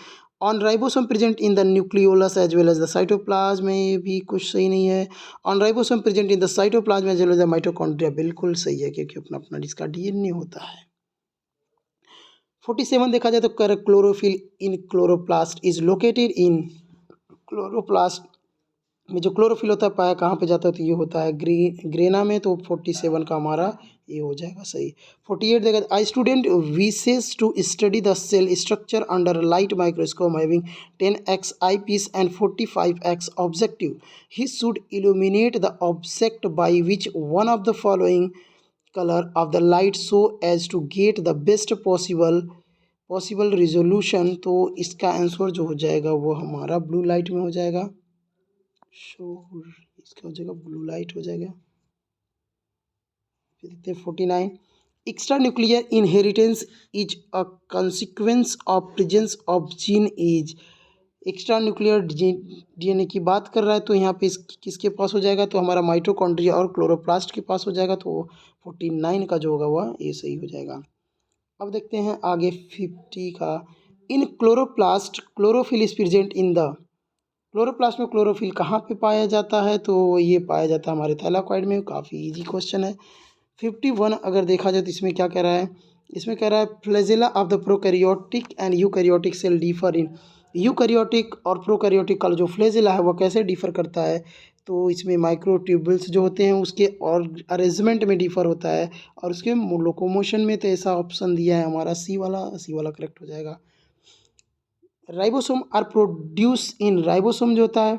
On ribosome present in the nucleolus as well as the cytoplasm, में ये भी कुछ सही नहीं है। On ribosome present in the cytoplasm as well as the mitochondria, बिल्कुल सही है क्योंकि अपना अपना इसका डीएनए होता है। 47 देखा जाए तो कर chlorophyll in chloroplast is located in, chloroplast में जो क्लोरोफिल होता है पाया कहाँ पे जाता है, तो ये होता है ग्रेना में। तो 47 का हमारा ये हो जाएगा सही। 48 देखा, I student wishes to study the cell structure under light microscope having 10x eyepiece and 45x objective, he should illuminate the object by which one of the following colour of the light so as to get the best possible resolution. तो इसका आंसर जो हो जाएगा वो हमारा ब्लू लाइट में हो जाएगा। इसका हो जाएगा ब्लू लाइट हो जाएगा। फिर देखते हैं 49, extra nuclear inheritance is a consequence of presence of gene is, extra nuclear DNA की बात कर रहा है, तो यहाँ पे किसके पास हो जाएगा, तो हमारा माइटोकॉन्ड्रिया और क्लोरोप्लास्ट के पास हो जाएगा। तो 49 का जो होगा वह ये सही हो जाएगा। अब देखते हैं आगे 50 का, इन chloroplast chlorophyll is present in the, chloroplast में क्लोरोफिल कहाँ पे पाया जाता है, तो ये पाया जाता है हमारे थैलाकॉइड में। काफ़ी इजी क्वेश्चन है। 51 अगर देखा जाए तो इसमें क्या कह रहा है, इसमें कह रहा है flagella of the prokaryotic and eukaryotic cell differ in, eukaryotic और प्रोकैरियोटिक का जो फ्लैजेला है वो कैसे डिफर करता है, तो इसमें माइक्रोट्यूबल्स जो होते हैं उसके और अरेंजमेंट में डिफर होता है और उसके लोकोमोशन में। तो ऐसा ऑप्शन दिया है हमारा सी वाला करेक्ट हो जाएगा। Ribosome are produce in, ribosome जो होता है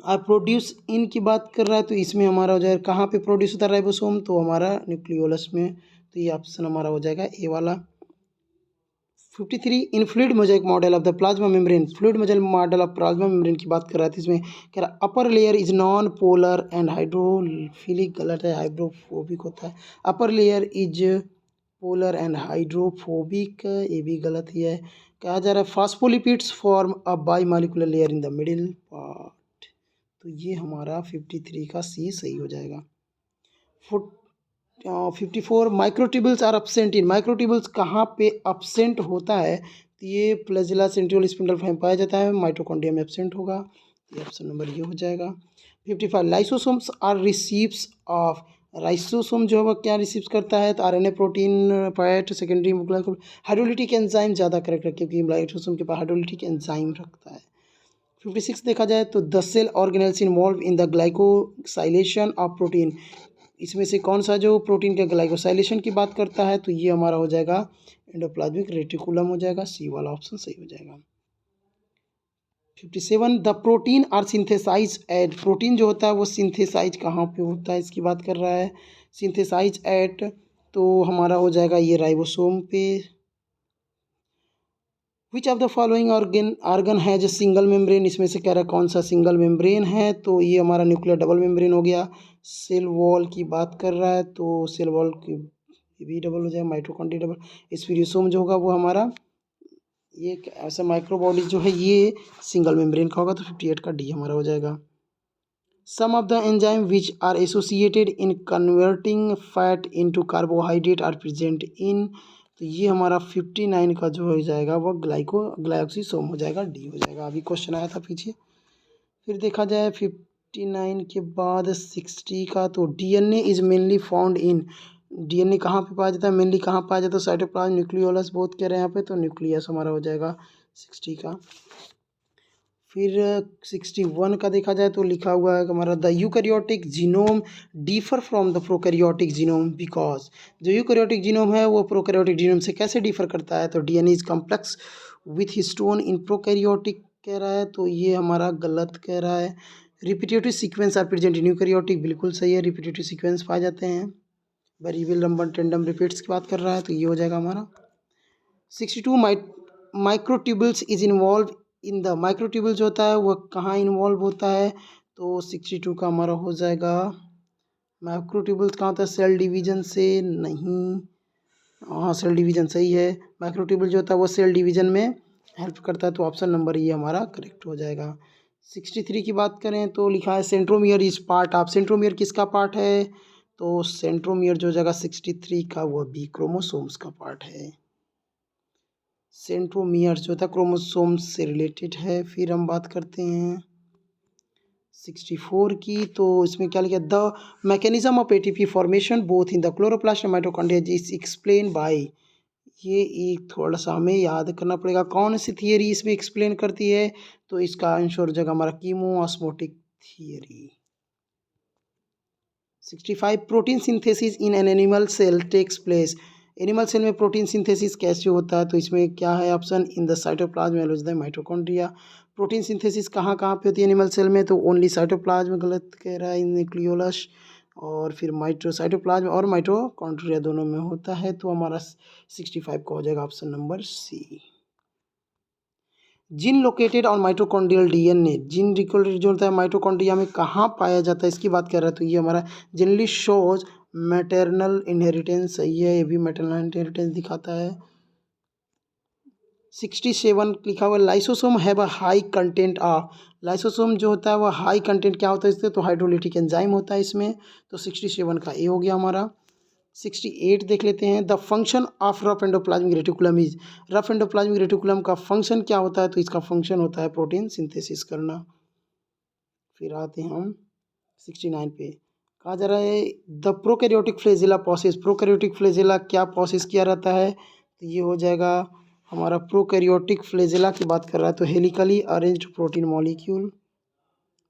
आर प्रोड्यूस इन की बात कर रहा है, तो इसमें हमारा हो जाएगा कहाँ पे प्रोड्यूस होता है राइबोसोम, तो हमारा न्यूक्लियोलस में। तो ये ऑप्शन हमारा हो जाएगा ए वाला। 53, in fluid mosaic model of the plasma membrane, fluid mosaic model of plasma membrane की बात कर रहा है, तो इसमें कह रहा upper layer is non polar and hydrophilic, गलत है, हाइड्रोफोबिक होता है। Upper layer is polar and hydrophobic, ये भी गलत ही है। कहा जा रहा है phospholipids form a bimolecular layer in the middle part, तो ये हमारा 53 का सी सही हो जाएगा। 54, microtubules are absent in, microtubules कहाँ पे अपसेंट होता है, तो ये फ्लैजिला सेंट्रियोल स्पिंडल फाइव पाया जाता है, माइटोकॉन्ड्रिया में एब्सेंट होगा। ये ऑप्शन नंबर ये हो जाएगा। 55 लाइसोसोम्स आर रिसीव्स ऑफ, राइसोसोम जो है वह क्या रिसीव करता है, तो RNA, protein, fat, secondary hydrolytic enzyme ज़्यादा करेक्ट है क्योंकि लाइसोसोम के पास हाइड्रोलिटिक एंजाइम रखता है। 56 देखा जाए तो the cell organelles involve in the glycosylation of protein, इसमें से कौन सा जो प्रोटीन के ग्लाइकोसाइलेशन की बात करता है, तो ये हमारा हो जाएगा एंडोप्लाज्मिक रेटिकुलम हो जाएगा, सी वाला ऑप्शन सही हो जाएगा। 57 the protein are synthesize at, protein जो होता है वो सिंथेसाइज कहाँ पे होता है इसकी बात कर रहा है, सिंथेसाइज एट, तो हमारा हो जाएगा ये राइबोसोम पे। विच of the following organ has a single membrane, इसमें से कह रहा है कौन सा सिंगल मेम्ब्रेन है, तो ये हमारा न्यूक्लियर डबल मेम्ब्रेन हो गया। सेल वॉल की बात कर रहा है तो सेल वॉल की भी डबल हो जाएगा, माइटोकॉन्ड्रिया डबल। स्पीरियोसोम जो होगा वो हमारा ये ऐसा माइक्रोबॉडी जो है ये सिंगल मेम्ब्रेन का होगा, तो 58 का डी हमारा हो जाएगा। Some of the enzyme which are associated in converting fat into carbohydrate are present in, तो ये हमारा 59 का जो हो जाएगा वो ग्लाइकोसिसोम हो जाएगा, डी हो जाएगा। अभी क्वेश्चन आया था पीछे। फिर देखा जाए 59 के बाद 60 का, तो DNA is mainly found in, DNA कहाँ पे पाया जाता है, मेनली कहाँ पाया जाता है, साइटोप्लाज्म, न्यूक्लियोलस, बहुत कह रहे हैं यहाँ पे, तो न्यूक्लियस हमारा हो जाएगा 60 का। फिर 61 का देखा जाए तो लिखा हुआ है कि हमारा the eukaryotic genome differ from the prokaryotic genome because, जो यूकैरियोटिक जीनोम है वो प्रोकैरियोटिक जीनोम से कैसे डिफर करता है, तो DNA is complex with histone in prokaryotic कह रहा है, तो ये हमारा गलत कह रहा है। Repetitive sequence are present in eukaryotic, बिल्कुल सही है, रिपीटेटिव सीक्वेंस पाए जाते हैं। वेरिएबल नंबर टेंडम रिपीट्स की बात कर रहा है, तो ये हो जाएगा हमारा। 62 microtubules is involve in the, microtubule जो होता है वह कहाँ इन्वॉल्व होता है, तो 62 का हमारा हो जाएगा। माइक्रोट्यूबल्स कहाँ होता है, सेल डिवीजन से नहीं, हाँ सेल डिवीजन सही है, माइक्रोट्यूबल जो होता है वो सेल डिवीजन में हेल्प करता है, तो ऑप्शन नंबर ये हमारा करेक्ट हो जाएगा। 63 की बात करें तो लिखा है centromere is part of, centromere किसका पार्ट है, तो सेंट्रोमियर जो जगह 63 का वो बी क्रोमोसोम्स का पार्ट है। सेंट्रोमियर जो था क्रोमोसोम्स से रिलेटेड है। फिर हम बात करते हैं 64 की, तो इसमें क्या लिखा है, the mechanism of ATP formation both in the chloroplast and mitochondria is explain by, ये एक थोड़ा सा हमें याद करना पड़ेगा कौन सी थियरी इसमें एक्सप्लेन करती है, तो इसका आंसर हो जाएगा हमारा chemiosmotic theory. 65 protein synthesis in an animal cell takes place, animal cell में प्रोटीन सिंथेसिस कैसे होता है, तो इसमें क्या है option, in the cytoplasm allows the mitochondria. Protein synthesis कहाँ कहाँ पे होती है एनिमल सेल में, तो ओनली साइटोप्लाज्म, गलत कह रहा है, न्यूक्लियोलस, और फिर साइटोप्लाज्म और माइटोकॉन्ड्रिया दोनों में होता है, तो हमारा 65 का हो जाएगा option number C. Gene located on mitochondrial DNA, gene relocated जो होता है माइटोकॉन्ड्रिया में कहाँ पाया जाता है इसकी बात कर रहा है, तो ये हमारा जनरली शोज मैटरनल इनहेरिटेंस, सही है, ये भी मैटरनल इनहेरिटेंस दिखाता है। 67 लिखा हुआ lysosome have a high content of, lysosome जो होता है वो हाई कंटेंट क्या होता है इससे, तो हाइड्रोलिटिक एंजाइम होता है इसमें, तो 67 का ए हो गया हमारा। 68 देख लेते हैं, the function of rough endoplasmic reticulum is, rough endoplasmic reticulum का फंक्शन क्या होता है, तो इसका फंक्शन होता है प्रोटीन सिंथेसिस करना। फिर आते हैं हम 69 पे, कहा जा रहा है the prokaryotic flagella process, prokaryotic flagella क्या प्रोसेस किया रहता है, तो ये हो जाएगा हमारा प्रोकैरियोटिक फ्लैजिला की बात कर रहा है, तो helically arranged protein molecule.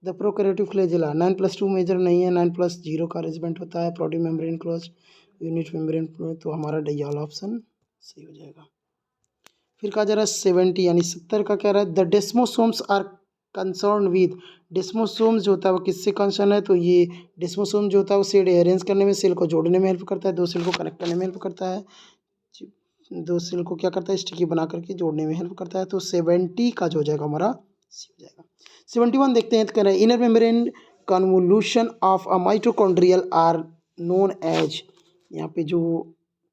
The prokaryotic flagella 9+2 major नहीं है, 9+0 का अरेंजमेंट होता है, protein membrane close unit membrane, तो हमारा डी वाला ऑप्शन सही हो जाएगा। फिर कहा जा रहा है 70 यानी 70 का कह रहा है the desmosomes are concern with, desmosomes जो होता है वो किससे कंसर्न है, तो ये डेस्मोसोम जो होता है वो सेल अरेंज करने में, सेल को जोड़ने में हेल्प करता है, दो सेल को कनेक्ट करने में हेल्प करता है, दो सेल को क्या करता है स्टिकी बना करके जोड़ने में हेल्प करता है, तो 70 का जो हो जाएगा हमारा सी हो जाएगा। 71 देखते हैं, तो कह रहे हैं inner membrane convolution of a mitochondrial are known as, यहाँ पे जो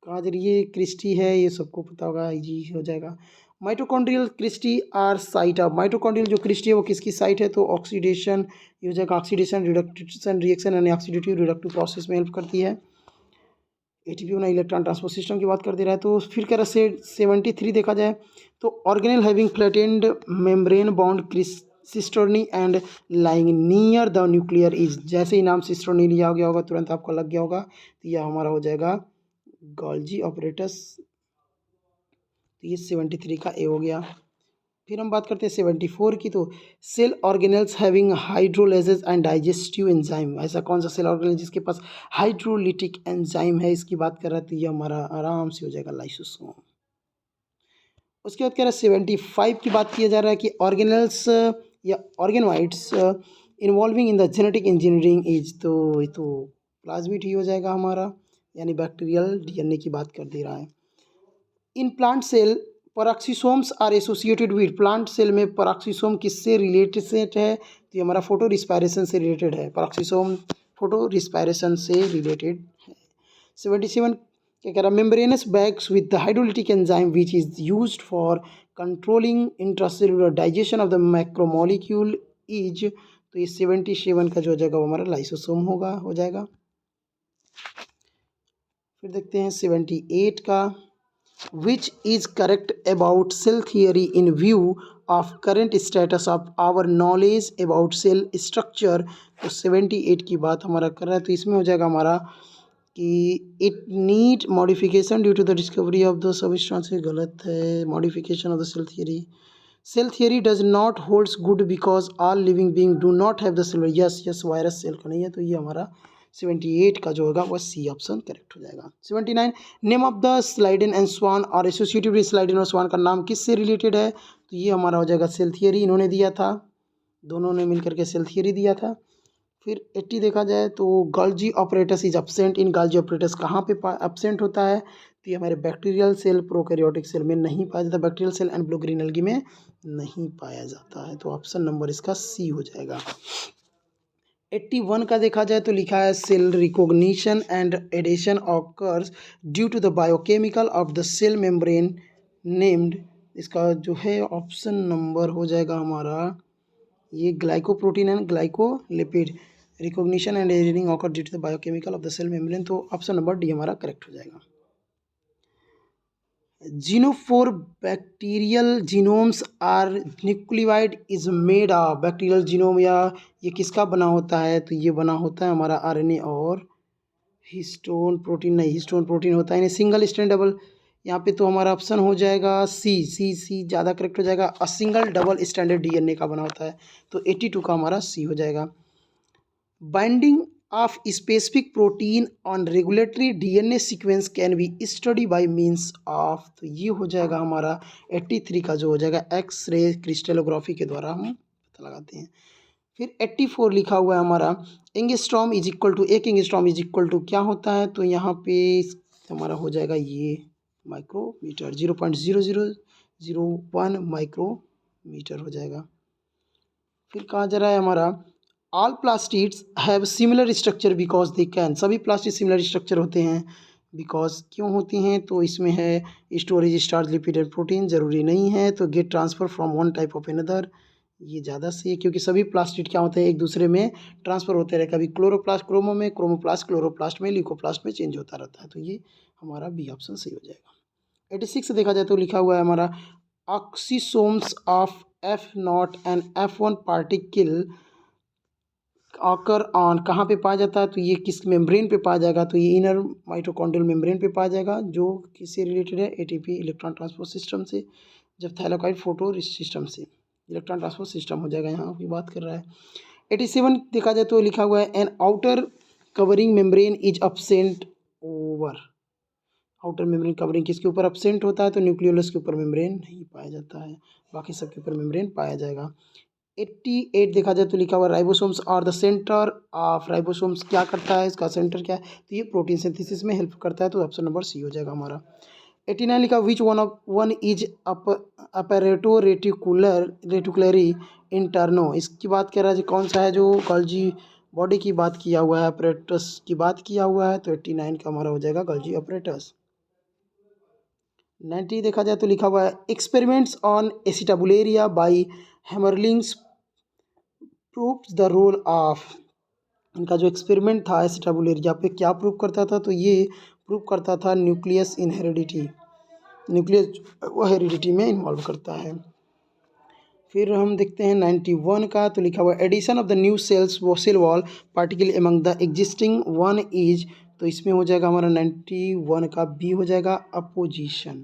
कहा जा रही है क्रिस्टी है, ये सबको पता होगा, इजी हो जाएगा। Mitochondrial cristae are site of, mitochondrial जो क्रिस्टी है वो किसकी साइट है, तो ऑक्सीडेशन, ये हो जाएगा ऑक्सीडेशन रिडक्शन रिएक्शन यानी ऑक्सीडेटिव रिडक्टिव प्रोसेस में हेल्प करती है। एटीपी बना इलेक्ट्रॉन ट्रांसपोर्ट सिस्टम की बात कर दे रहा है। तो फिर कह रहा है 73 देखा जाए तो organelle having flattened membrane bond cisternae and lying near the nuclear is, जैसे ही नाम सिस्टर्नी लिया गया होगा तुरंत आपको लग गया होगा तो यह हमारा हो जाएगा गोल्जी ऑपरेटस। तो ये 73 का ए हो गया। फिर हम बात करते हैं 74 की। तो cell organelles having hydrolases and digestive enzyme, ऐसा कौन सा सेल ऑर्गेनल जिसके पास हाइड्रोलिटिक एंजाइम है, इसकी बात कर रहा है तो ये हमारा आराम से हो जाएगा लाइसोसोम। उसके बाद कह रहा है 75 की बात किया जा रहा है कि ऑर्गेनल्स या organoids involving in the genetic engineering is, तो ये तो प्लाज्मिड ही हो जाएगा हमारा, यानी बैक्टीरियल डीएनए की बात कर दे रहा है। In plant cell peroxisomes are associated with, plant cell में पराक्सीसोम किससे रिलेटेड है तो ये हमारा फोटो रिस्पायरेशन से रिलेटेड है, पराक्सीसोम फोटो रिस्पायरेशन से रिलेटेड है। 77 क्या कह रहा है, membranes bags with the hydrolytic enzyme which is used for controlling intracellular digestion of the macromolecule is, तो ये 77 का जो हो जाएगा वो हमारा लाइसोसोम होगा, हो जाएगा। फिर देखते हैं 78 का, which is correct about cell theory in view of current status of our knowledge about cell structure। तो 78 की बात हमारा कर रहा है तो इसमें हो जाएगा हमारा कि it need modification due to the discovery of the substance, गलत है, modification of the cell theory, cell theory does not holds good because all living being do not have the cell, yes yes virus cell का नहीं है, तो ये हमारा 78 का जो होगा वह सी ऑप्शन करेक्ट हो जाएगा। 79 name of the Schleiden and Schwann और एसोसिएटेड विद स्लाइडेन और स्वान का नाम किससे रिलेटेड है, तो ये हमारा हो जाएगा सेल थियरी, इन्होंने दिया था, दोनों ने मिलकर के सेल थियरी दिया था। फिर 80 देखा जाए तो Golgi apparatus is absent in, Golgi apparatus कहाँ पे एब्सेंट होता है तो ये हमारे बैक्टीरियल सेल प्रोकैरियोटिक सेल में नहीं पाया जाता, bacterial cell and blue green algae में नहीं पाया जाता है, तो ऑप्शन नंबर इसका सी हो जाएगा। 81 का देखा जाए तो लिखा है cell recognition and adhesion occurs due to the biochemical of the cell membrane named, इसका जो है ऑप्शन नंबर हो जाएगा हमारा ये glycoprotein and glycolipid, recognition and editing occur due to the biochemical of the cell membrane, तो ऑप्शन नंबर डी हमारा करेक्ट हो जाएगा। Genophore bacterial genomes are nucleoid is made of, bacterial genome या ये किसका बना होता है तो ये बना होता है हमारा आरएनए और हिस्टोन प्रोटीन, नहीं हिस्टोन प्रोटीन होता है, सिंगल स्ट्रैंड डबल, यहाँ पे तो हमारा ऑप्शन हो जाएगा सी सी सी ज़्यादा करेक्ट हो जाएगा, a single double standard DNA का बना होता है, तो 82 का हमारा सी हो जाएगा। Binding of specific protein on regulatory DNA sequence can be study by means of, तो ये हो जाएगा हमारा 83 का जो हो जाएगा एक्स रे क्रिस्टलोग्राफी के द्वारा हम पता लगाते हैं। फिर 84 लिखा हुआ है हमारा एंगस्ट्रॉम इज इक्वल टू, एक एंगस्ट्रॉम इज इक्वल टू क्या होता है तो यहाँ पे हमारा हो जाएगा ये माइक्रोमीटर, 0.0001 माइक्रोमीटर हो जाएगा। फिर कहा जा रहा है हमारा all plastids have similar structure because they can, सभी प्लास्टिड सिमिलर स्ट्रक्चर होते हैं, बिकॉज क्यों होती हैं तो इसमें है storage starch lipid and protein, ज़रूरी नहीं है, तो get transfer from one type of another, ये ज़्यादा सही है क्योंकि सभी प्लास्टिड क्या होते हैं एक दूसरे में ट्रांसफ़र होते रहे, कभी क्लोरोप्लास्ट क्रोमो में, क्रोमोप्लास्ट क्लोरोप्लास्ट में, ल्यूकोप्लास्ट में चेंज होता रहता है, तो ये हमारा बी ऑप्शन सही हो जाएगा। 86 देखा जाए तो लिखा हुआ है हमारा oxysomes of F0 and F1 particle occur on, कहाँ पे पाया जाता है तो ये किस मेम्ब्रेन पे पाया जाएगा तो ये इनर माइटोकॉन्ड्रियल मेम्ब्रेन पे पाया जाएगा, जो किससे रिलेटेड है एटीपी इलेक्ट्रॉन ट्रांसपोर्ट सिस्टम से, जब थैलेकॉइड फोटो सिस्टम से इलेक्ट्रॉन ट्रांसपोर्ट सिस्टम हो जाएगा, यहाँ की बात कर रहा है। 87 देखा जाए तो लिखा हुआ है an outer covering membrane is absent over, outer membrane covering किसके ऊपर अपसेंट होता है तो न्यूक्लियोलस के ऊपर मेम्ब्रेन नहीं पाया जाता है, बाकी सबके ऊपर मेम्ब्रेन पाया जाएगा। 88 देखा जाए तो लिखा हुआ राइबोसोम्स और द सेंटर ऑफ, राइबोसोम्स क्या करता है, इसका सेंटर क्या है तो ये प्रोटीन सिंथेसिस में हेल्प करता है, तो ऑप्शन नंबर सी हो जाएगा हमारा। 89 लिखा विच वन इज अपैरेटो रेटिकुलरी इंटरनो, इसकी बात कर रहा है कौन सा है जो गोल्जी बॉडी की बात किया हुआ है, अपरेटस की बात किया हुआ है, तो 89 का हमारा हो जाएगा गोल्जी अपरेटस। 90 देखा जाए तो लिखा हुआ है experiments on Acetabularia by Hammerling's proves the role of, इनका जो एक्सपेरिमेंट था एसिटाबुलेरिया पे क्या प्रूव करता था तो ये प्रूव करता था न्यूक्लियस इन हेरिडिटी, न्यूक्लियस वो हेरिडिटी में इन्वॉल्व करता है। फिर हम देखते हैं 91 का, तो लिखा हुआ addition of the new cells वो cell wall particle among the existing one is, तो इसमें हो जाएगा हमारा 91 का बी हो जाएगा opposition.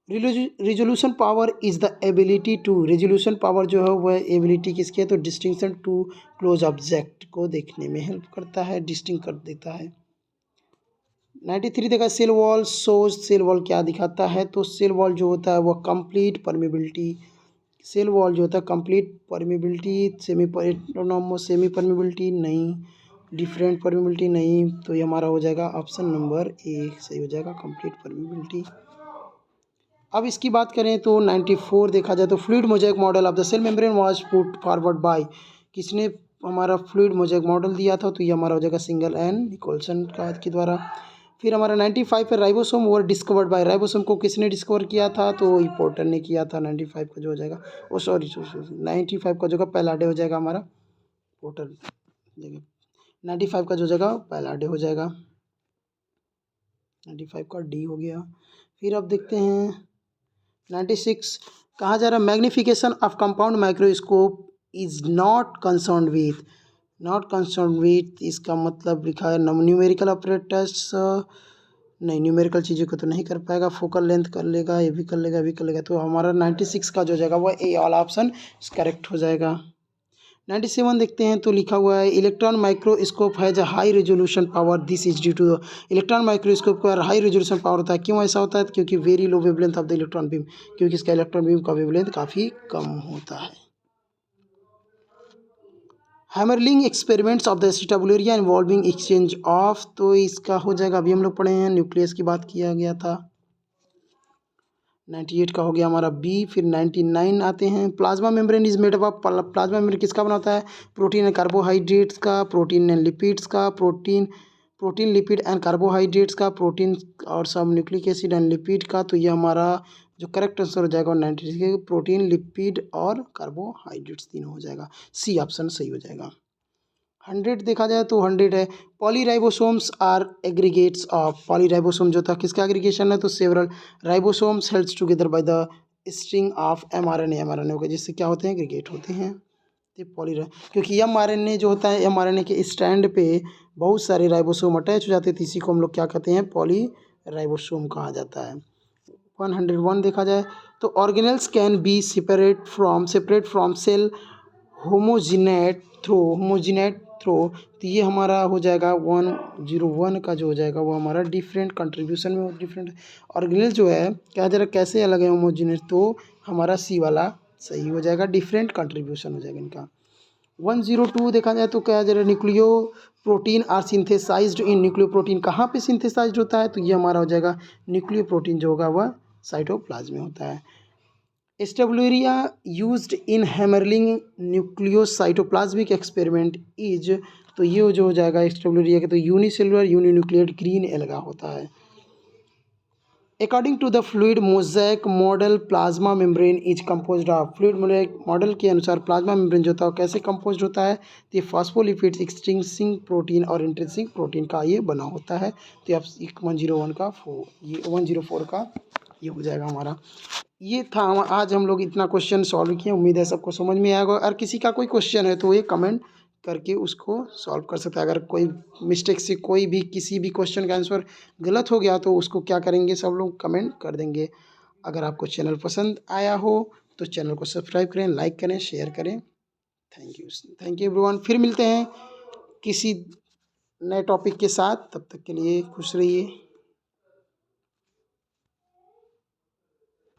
Resolution power is the ability to, resolution power जो है वह एबिलिटी किसकी है, तो डिस्टिंक्शन टू क्लोज ऑब्जेक्ट को देखने में हेल्प करता है, डिस्टिंग कर देता है। 93 देखा cell wall shows, cell wall क्या दिखाता है, तो सेल वॉल जो होता है वह कंप्लीट परमेबिलिटी, सेल वॉल जो होता है complete permeability, semi autonomous semi permeability नहीं, डिफरेंट परमेबिलिटी नहीं, तो ये हमारा हो जाएगा ऑप्शन नंबर ए सही हो जाएगा, कंप्लीट परमेबिलिटी। अब इसकी बात करें तो 94 देखा जाए तो fluid mosaic model of the cell membrane was put forward by, किसने हमारा फ्लूइड मोज़ेक मॉडल दिया था, तो ये हमारा हो जाएगा सिंगल एन निकोलसन का के द्वारा। फिर हमारा 95 पर ribosome were discovered by, ribosome को किसने डिस्कवर किया था, तो ये पोर्टर ने किया था। 95 का जो हो जाएगा, ओ सॉरी 95 का जो पैलाडे हो जाएगा हमारा, पोर्टर 95 का जो जगह पैलाडे हो जाएगा, 95 का डी हो गया। फिर अब देखते हैं 96 कहा जा रहा magnification of compound microscope is not concern with, not concern with इसका मतलब लिखा है न्यूमेरिकल ऑपरेटर्स, नहीं न्यूमेरिकल चीज़ों को तो नहीं कर पाएगा, फोकल लेंथ कर लेगा, ये भी कर लेगा, ये भी कर लेगा, तो हमारा 96 का जो जाएगा वह ए वाला ऑप्शन करेक्ट हो जाएगा। 97 देखते हैं, तो लिखा हुआ है electron microscope has a high resolution power, this is due two electron microscope का हाई रेजोल्यूशन पावर होता है, क्यों ऐसा होता है, क्योंकि very low wavelength of the electron beam, क्योंकि इसका इलेक्ट्रॉन बीम का वेवलेंथ काफ़ी कम होता है। Hammerling experiments of the Acetabularia involving exchange of, तो इसका हो जाएगा अभी हम लोग पढ़े हैं न्यूक्लियस की बात किया गया था। 98 का हो गया हमारा बी। फिर 99 आते हैं plasma membrane is made up, plasma membrane किसका बनाता है, प्रोटीन एंड कार्बोहाइड्रेट्स का, प्रोटीन एंड लिपिड्स का, प्रोटीन लिपिड एंड कार्बोहाइड्रेट्स का, प्रोटीन और सब न्यूक्लिक एसिड एंड लिपिड का, तो ये हमारा जो करेक्ट आंसर हो जाएगा 96 प्रोटीन लिपिड और कार्बोहाइड्रेट्स तीनों हो जाएगा, सी ऑप्शन सही हो जाएगा। 100 देखा जाए तो 100 है polyribosomes are aggregates of, polyribosome जो था किसका एग्रीगेशन है, तो several ribosomes helds together by the string of mRNA, mRNA हो गया जिससे क्या होते हैं एग्रीगेट होते हैं। तो क्योंकि एमआरएनए जो होता है एमआरएनए के स्टैंड पे बहुत सारे राइबोसोम अटैच हो जाते हैं, तो इसी को हम लोग क्या कहते हैं पॉलीराइबोसोम कहा जाता है। 101 देखा जाए तो organelles can be separate from cell homogenate through, तो ये हमारा हो जाएगा 101 का जो हो जाएगा वो हमारा डिफरेंट कंट्रीब्यूशन में डिफरेंट ऑर्गेनेल जो है क्या जरा कैसे अलग है होमोजिनेट, तो हमारा सी वाला सही हो जाएगा, डिफरेंट कंट्रीब्यूशन हो जाएगा इनका। 102 देखा जाए तो क्या जरा nucleoprotein are synthesized in, nucleoprotein कहाँ पे सिंथेसाइज्ड होता है, तो ये हमारा हो जाएगा न्यूक्लियो प्रोटीन जो होगा वह साइटोप्लाज्म में होता है। स्टेबुलरिया used in Hammerling nucleocytoplasmic experiment is, तो ये जो हो जाएगा स्टेबुलरिया के तो यूनिसेलुलर यूनिन्यूक्लियेट ग्रीन एल्गा होता है। According to the fluid mosaic model plasma membrane is composed of, fluid mosaic model के अनुसार प्लाज्मा मेम्ब्रेन जो होता है कैसे कंपोज्ड होता है, तो ये फॉस्फोलिपिड्स एक्सट्रिंसिक प्रोटीन और इंट्रिंसिक प्रोटीन का ये बना होता है, तो आप 101 का ये 104 का ये हो जाएगा हमारा। ये था आज हम लोग इतना क्वेश्चन सॉल्व किए, उम्मीद है सबको समझ में आएगा। अगर किसी का कोई क्वेश्चन है तो ये कमेंट करके उसको सॉल्व कर सकता है। अगर कोई मिस्टेक से कोई भी किसी भी क्वेश्चन का आंसर गलत हो गया तो उसको क्या करेंगे सब लोग कमेंट कर देंगे। अगर आपको चैनल पसंद आया हो तो चैनल को सब्सक्राइब करें, लाइक करें, शेयर करें। Thank you everyone. फिर मिलते हैं किसी नए टॉपिक के साथ, तब तक के लिए खुश रहिए।